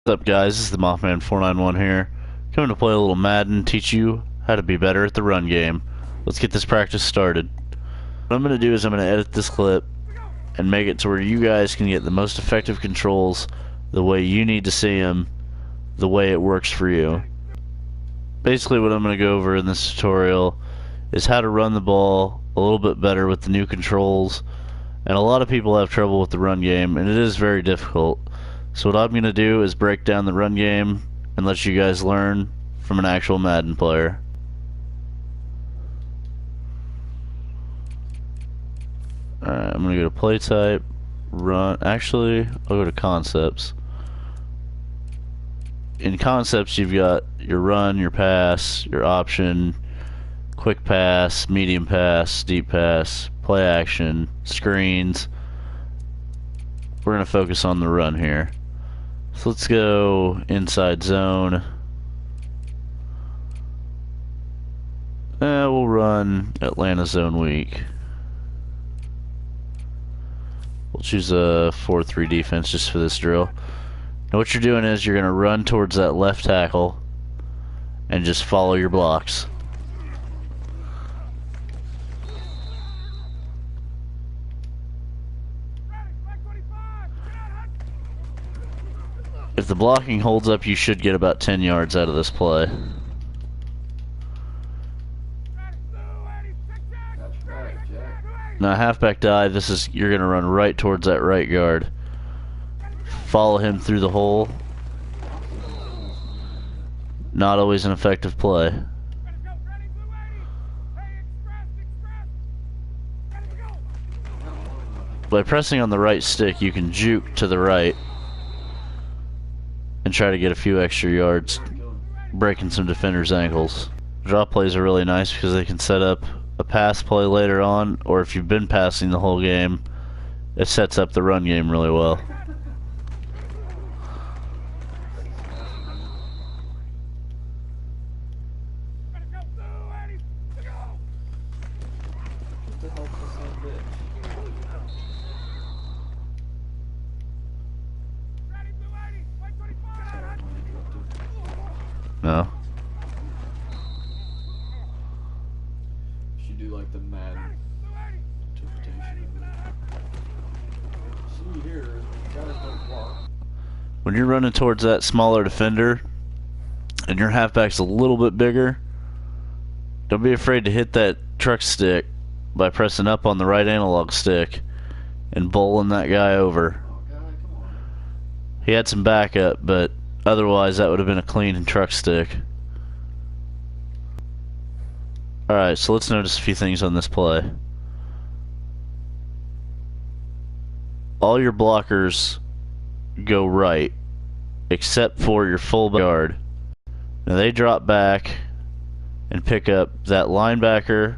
What's up, guys? This is the Mothman 491 here. Coming to play a little Madden, teach you how to be better at the run game. Let's get this practice started. What I'm going to do is I'm going to edit this clip and make it to where you guys can get the most effective controls the way you need to see them, the way it works for you. Basically, what I'm going to go over in this tutorial is how to run the ball a little bit better with the new controls. And a lot of people have trouble with the run game, and it is very difficult. So what I'm going to do is break down the run game and let you guys learn from an actual Madden player. Alright, I'm going to go to play type, run. Actually, I'll go to concepts. In concepts, you've got your run, your pass, your option, quick pass, medium pass, deep pass, play action, screens. We're going to focus on the run here. So let's go inside zone. We'll run Atlanta zone weak. We'll choose a 4-3 defense just for this drill. Now what you're doing is you're going to run towards that left tackle and just follow your blocks. If the blocking holds up, you should get about 10 yards out of this play. Now halfback dive, you're going to run right towards that right guard. Follow him through the hole. Not always an effective play. By pressing on the right stick, you can juke to the right and try to get a few extra yards, breaking some defenders' ankles. Drop plays are really nice because they can set up a pass play later on, or if you've been passing the whole game, it sets up the run game really well. No. Should do like the Madden interpretation of it. See here, guys don't block. When you're running towards that smaller defender and your halfback's a little bit bigger, don't be afraid to hit that truck stick by pressing up on the right analog stick and bowling that guy over. Oh, God, come on. He had some backup, but otherwise that would have been a clean truck stick. Alright, so let's notice a few things on this play. All your blockers go right, except for your full guard. Now they drop back and pick up that linebacker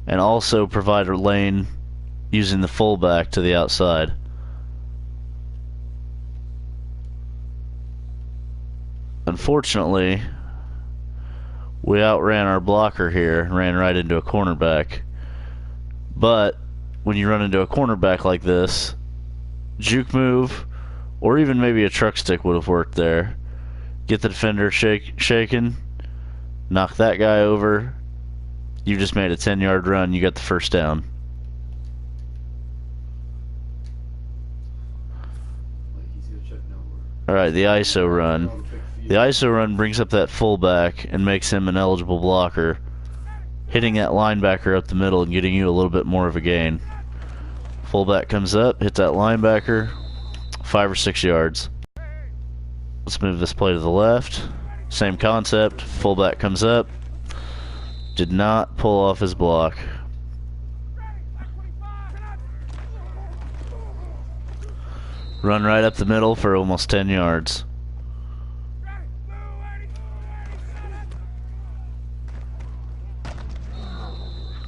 and also provide a lane using the fullback to the outside. Unfortunately, we outran our blocker here and ran right into a cornerback. But when you run into a cornerback like this, juke move or even maybe a truck stick would have worked there. Get the defender shaken, knock that guy over. You just made a 10-yard run. You got the first down. Alright, the ISO run. The ISO run brings up that fullback and makes him an eligible blocker, hitting that linebacker up the middle and getting you a little bit more of a gain. Fullback comes up, hits that linebacker, 5 or 6 yards. Let's move this play to the left. Same concept. Fullback comes up, did not pull off his block. Run right up the middle for almost 10 yards.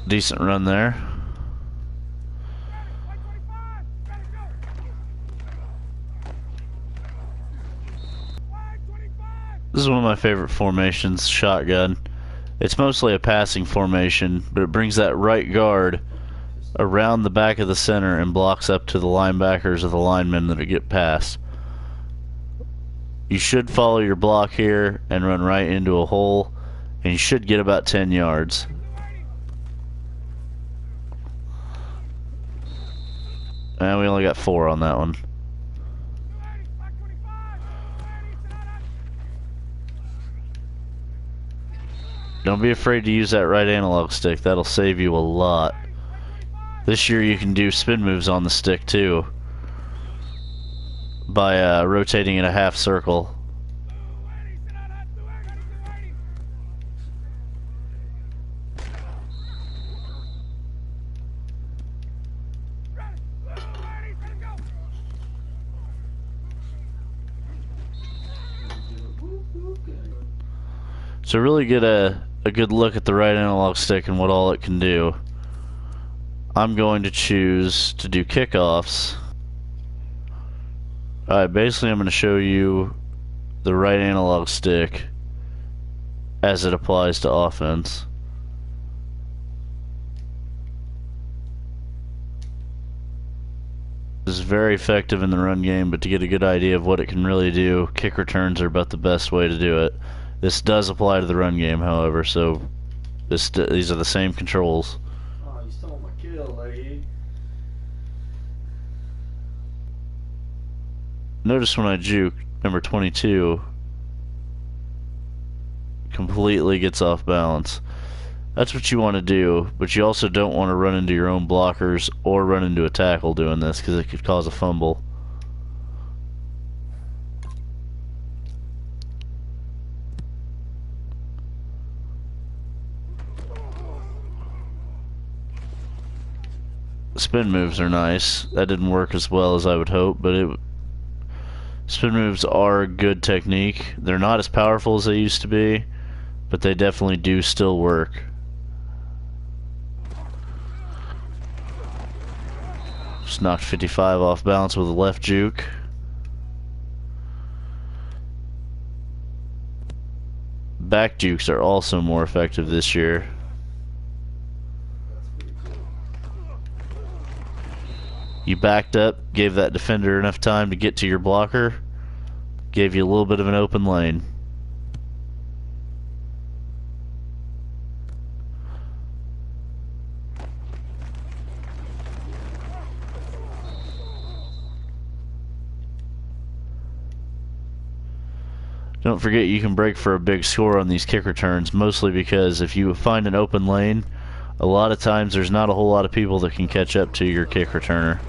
Decent run there. This is one of my favorite formations, shotgun. It's mostly a passing formation, but it brings that right guard around the back of the center and blocks up to the linebackers or the linemen that get past. You should follow your block here and run right into a hole, and you should get about 10 yards. And we only got 4 on that one. Don't be afraid to use that right analog stick. That'll save you a lot. This year you can do spin moves on the stick too by rotating in a half circle. So really get a good look at the right analog stick and what all it can do. I'm going to choose to do kickoffs. Alright, basically I'm going to show you the right analog stick as it applies to offense. This is very effective in the run game, but to get a good idea of what it can really do, kick returns are about the best way to do it. This does apply to the run game, however, so these are the same controls. Oh, you stole my kill, lady. Notice when I juke, number 22 completely gets off balance. That's what you want to do, but you also don't want to run into your own blockers or run into a tackle doing this because it could cause a fumble. Spin moves are nice. That didn't work as well as I would hope, but spin moves are a good technique. They're not as powerful as they used to be, but they definitely do still work. Just knocked 55 off balance with a left juke. Back jukes are also more effective this year. You backed up, gave that defender enough time to get to your blocker, gave you a little bit of an open lane. Don't forget you can break for a big score on these kick returns, mostly because if you find an open lane, a lot of times there's not a whole lot of people that can catch up to your kick returner.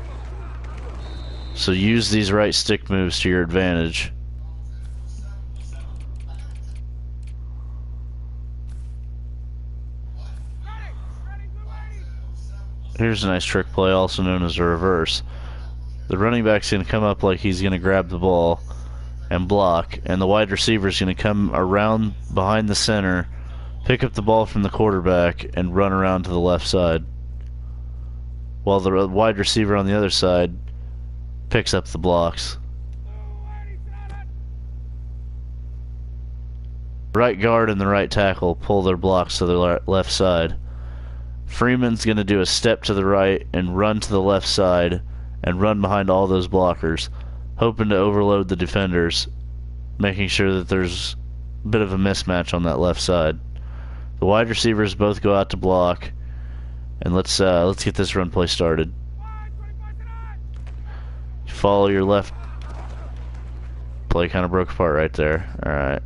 So use these right stick moves to your advantage. Here's a nice trick play, also known as a reverse. The running back's going to come up like he's going to grab the ball and block, and the wide receiver's going to come around behind the center, pick up the ball from the quarterback, and run around to the left side, while the wide receiver on the other side picks up the blocks. Right guard and the right tackle pull their blocks to the left side. Freeman's going to do a step to the right and run to the left side and run behind all those blockers, hoping to overload the defenders, making sure that there's a bit of a mismatch on that left side. The wide receivers both go out to block, and let's get this run play started. Follow your left. Play kind of broke apart right there. All right.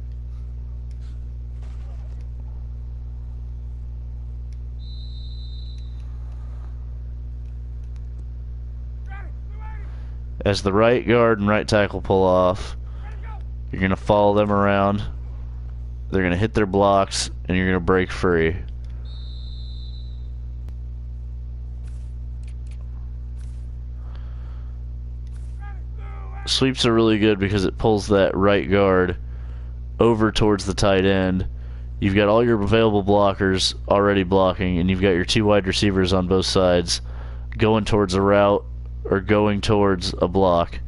As the right guard and right tackle pull off, you're going to follow them around. They're going to hit their blocks, and you're going to break free. Sweeps are really good because it pulls that right guard over towards the tight end. You've got all your available blockers already blocking, and you've got your two wide receivers on both sides going towards a route or going towards a block.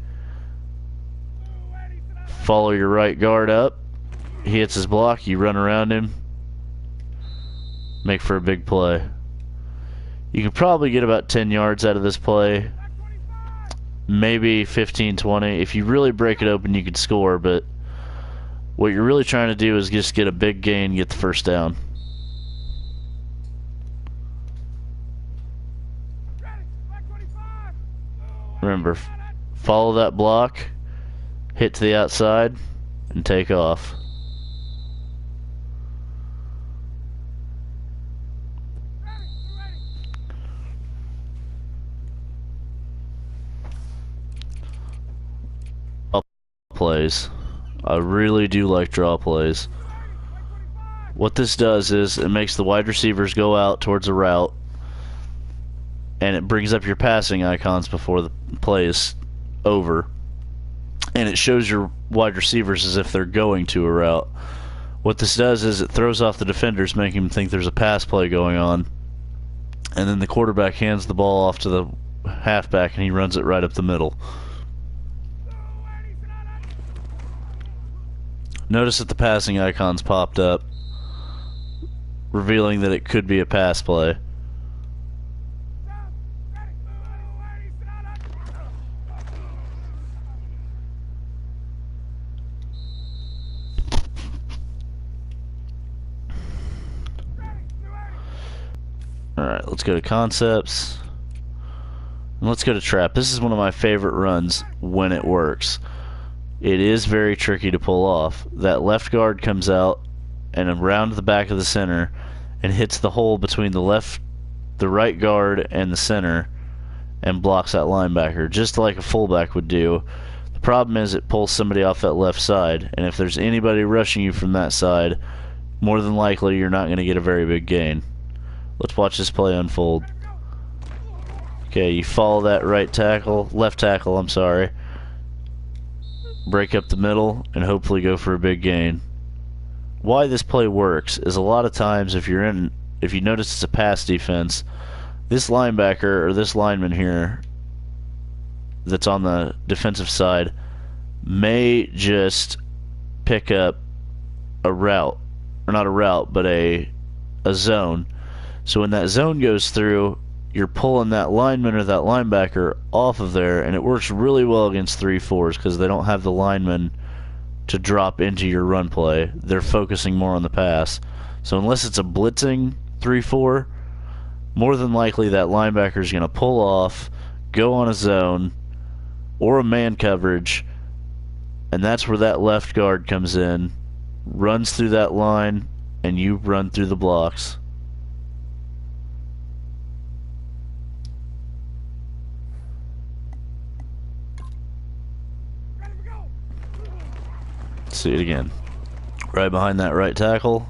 Follow your right guard up. He hits his block, you run around him, make for a big play. You can probably get about 10 yards out of this play, maybe 15, 20. If you really break it open, you could score, but What you're really trying to do is just get a big gain, get the first down. Remember, follow that block, hit to the outside, and take off. Plays. I really do like draw plays. What this does is it makes the wide receivers go out towards a route, and it brings up your passing icons before the play is over, and it shows your wide receivers as if they're going to a route. What this does is it throws off the defenders, making them think there's a pass play going on, and then the quarterback hands the ball off to the halfback and he runs it right up the middle. Notice that the passing icons popped up, revealing that it could be a pass play. Alright, let's go to concepts. And let's go to trap. This is one of my favorite runs when it works. It is very tricky to pull off. That left guard comes out and around the back of the center and hits the hole between the right guard and the center and blocks that linebacker, just like a fullback would do. The problem is it pulls somebody off that left side, and if there's anybody rushing you from that side, more than likely you're not going to get a very big gain. Let's watch this play unfold. Okay, you follow that left tackle, I'm sorry. Break up the middle and hopefully go for a big gain. Why this play works is a lot of times if you notice it's a pass defense, this linebacker or this lineman here that's on the defensive side may just pick up a route, or not a route, but a zone. So when that zone goes through, you're pulling that lineman or that linebacker off of there, and it works really well against 3-4s because they don't have the lineman to drop into your run play. They're focusing more on the pass. So unless it's a blitzing 3-4, more than likely that linebacker is going to pull off, go on a zone or a man coverage, and that's where that left guard comes in, runs through that line, and you run through the blocks. See it again. Right behind that right tackle.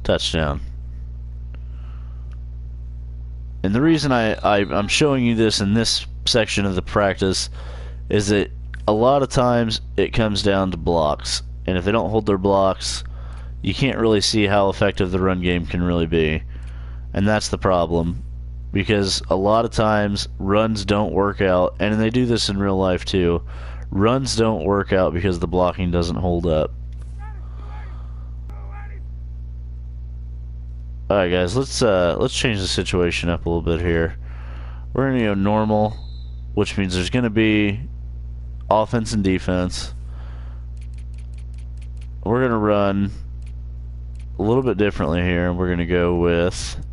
Touchdown. And the reason I'm showing you this in this section of the practice is that a lot of times it comes down to blocks. And if they don't hold their blocks, you can't really see how effective the run game can really be. And that's the problem. Because a lot of times runs don't work out, and they do this in real life too. Runs don't work out because the blocking doesn't hold up. Alright guys, let's change the situation up a little bit here. We're gonna go normal, which means there's gonna be offense and defense. We're gonna run a little bit differently here, and we're gonna go with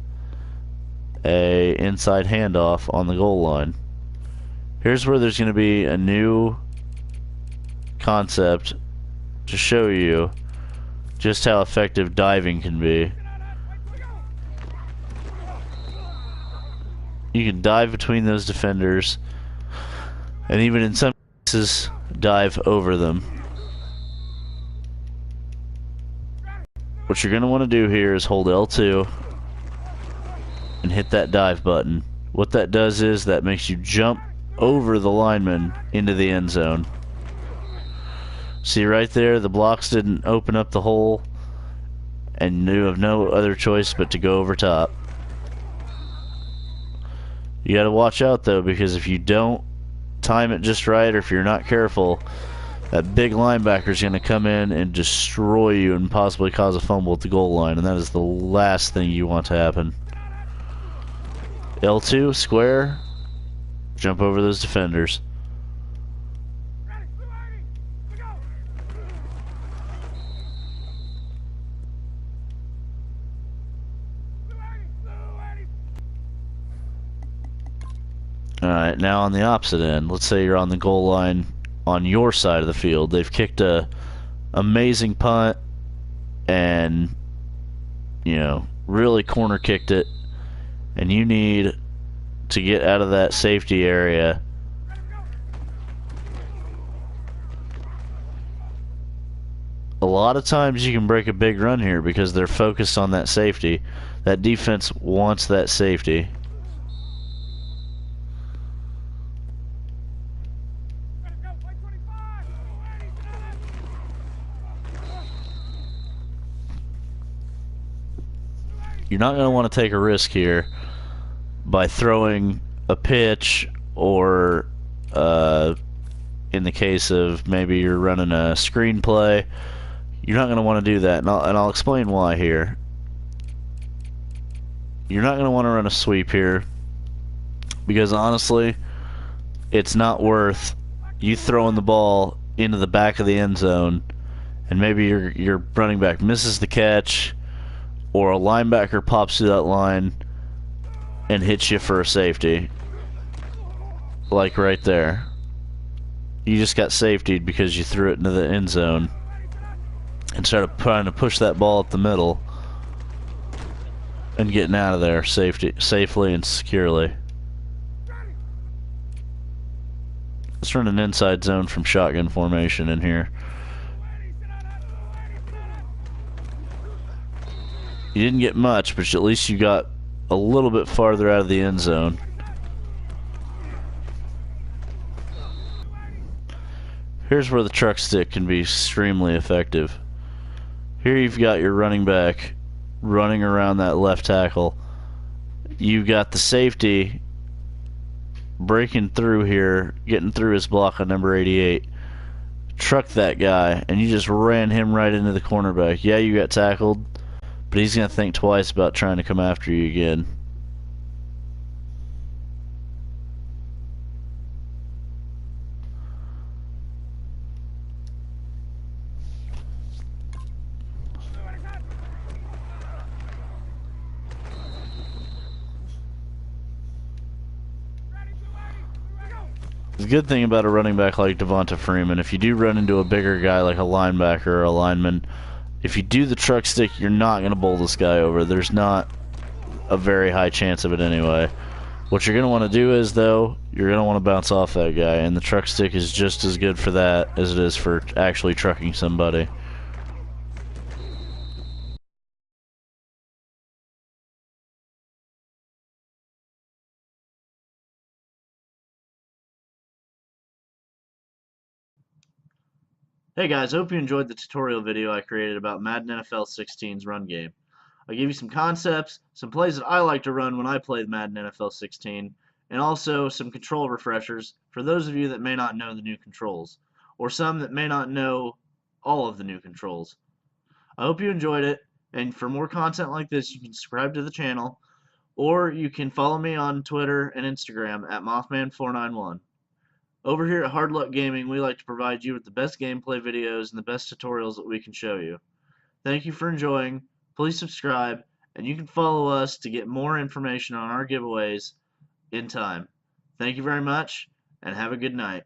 a inside handoff on the goal line. Here's where there's gonna be a new concept to show you just how effective diving can be. You can dive between those defenders, and even in some cases dive over them. What you're going to want to do here is hold L2 and hit that dive button. What that does is that makes you jump over the lineman into the end zone. See right there, the blocks didn't open up the hole, and you have no other choice but to go over top. You gotta watch out though, because if you don't time it just right, or if you're not careful, that big linebacker is gonna come in and destroy you and possibly cause a fumble at the goal line, and that is the last thing you want to happen. L2, square, jump over those defenders. Alright, now on the opposite end, let's say you're on the goal line on your side of the field. They've kicked a amazing punt and, really corner kicked it, and you need to get out of that safety area. A lot of times you can break a big run here because they're focused on that safety. That defense wants that safety. You're not going to want to take a risk here by throwing a pitch, or in the case of maybe you're running a screenplay, you're not going to want to do that, and I'll explain why here. You're not going to want to run a sweep here because honestly, it's not worth you throwing the ball into the back of the end zone, and maybe your running back misses the catch, or a linebacker pops through that line and hits you for a safety. Like right there. You just got safetied because you threw it into the end zone instead of trying to push that ball up the middle and getting out of there safely and securely. Let's run an inside zone from shotgun formation in here. You didn't get much, but at least you got a little bit farther out of the end zone. Here's where the truck stick can be extremely effective. Here you've got your running back running around that left tackle. You've got the safety breaking through here, getting through his block on number 88. Truck that guy, and you just ran him right into the cornerback. Yeah, you got tackled, but he's going to think twice about trying to come after you again. The good thing about a running back like Devonta Freeman, if you do run into a bigger guy like a linebacker or a lineman, if you do the truck stick, you're not going to bowl this guy over. There's not a very high chance of it anyway. What you're going to want to do is, though, you're going to want to bounce off that guy, and the truck stick is just as good for that as it is for actually trucking somebody. Hey guys, I hope you enjoyed the tutorial video I created about Madden NFL 16's run game. I gave you some concepts, some plays that I like to run when I play Madden NFL 16, and also some control refreshers for those of you that may not know the new controls, or some that may not know all of the new controls. I hope you enjoyed it, and for more content like this, you can subscribe to the channel, or you can follow me on Twitter and Instagram at Mothman491. Over here at Hard Luck Gaming, we like to provide you with the best gameplay videos and the best tutorials that we can show you. Thank you for enjoying. Please subscribe, and you can follow us to get more information on our giveaways in time. Thank you very much, and have a good night.